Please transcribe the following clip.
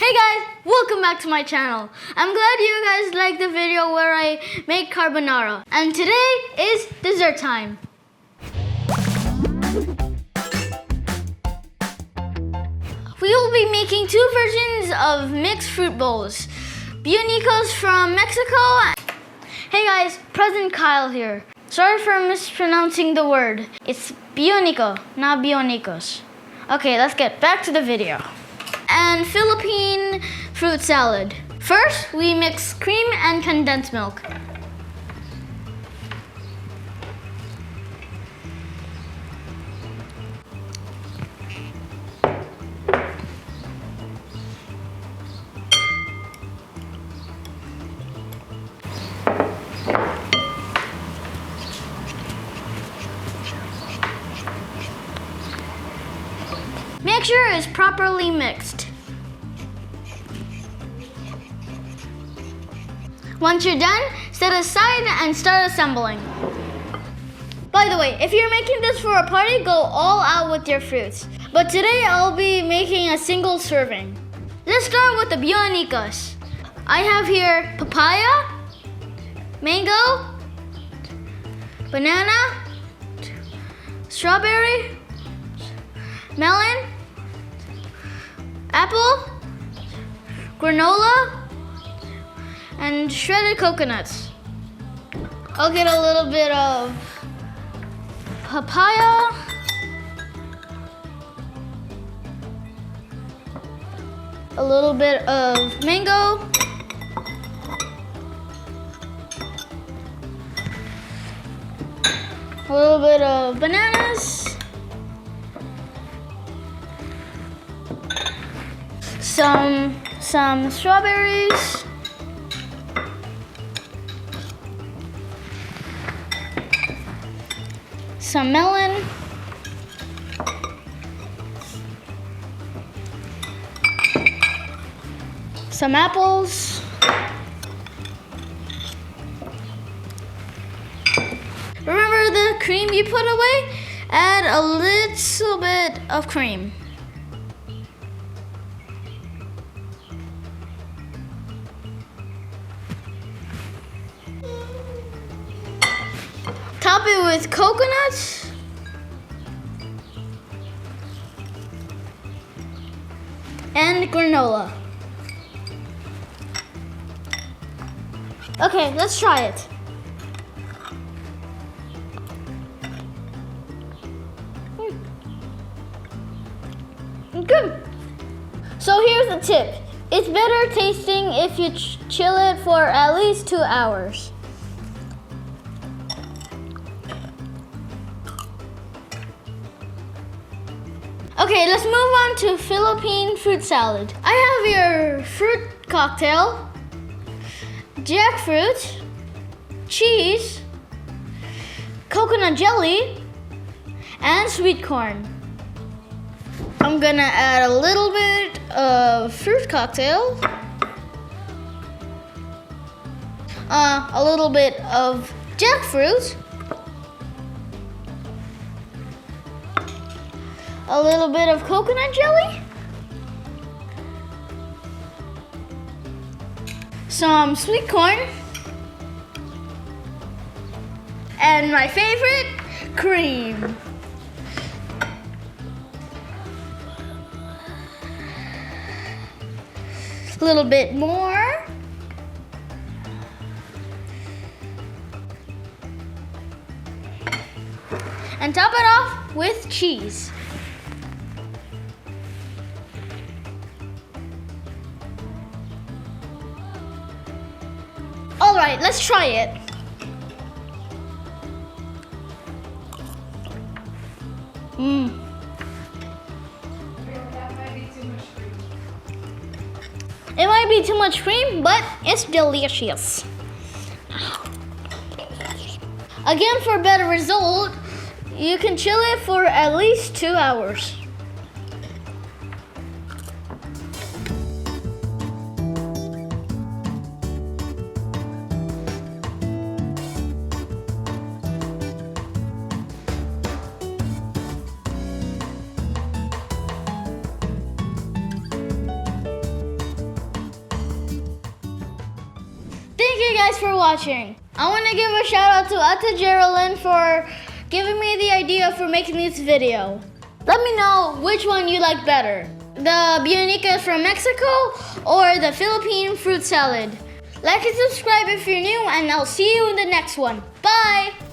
Hey guys, welcome back to my channel. I'm glad you guys liked the video where I make carbonara. And today is dessert time. We will be making two versions of mixed fruit bowls. Bionicos from Mexico. Hey guys, President Kyle here. Sorry for mispronouncing the word. It's Bionico, not Bionicos. Okay, let's get back to the video. And Philippine fruit salad. First, we mix cream and condensed milk. Make sure it's properly mixed. Once you're done, set aside and start assembling. By the way, if you're making this for a party, go all out with your fruits. But today I'll be making a single serving. Let's start with the Bionicos. I have here papaya, mango, banana, strawberry, melon, apple, granola, and shredded coconuts. I'll get a little bit of papaya, a little bit of mango, a little bit of bananas, some strawberries, some melon, some apples, remember the cream you put away? Add a little bit of cream. Top it with coconuts and granola. Okay, let's try it. Good. So here's the tip. It's better tasting if you chill it for at least 2 hours. Okay, let's move on to Philippine fruit salad. I have your fruit cocktail, jackfruit, cheese, coconut jelly, and sweet corn. I'm gonna add a little bit of fruit cocktail, a little bit of jackfruit, a little bit of coconut jelly, some sweet corn, and my favorite, cream. A little bit more. And top it off with cheese. All right, let's try it. It might be too much cream, but it's delicious. Again, for a better result, you can chill it for at least 2 hours. you guys for watching. I want to give a shout out to Ate Geralyn for giving me the idea for making this video. Let me know which one you like better. The Bionicos from Mexico or the Philippine Fruit Salad. Like and subscribe if you're new, and I'll see you in the next one. Bye!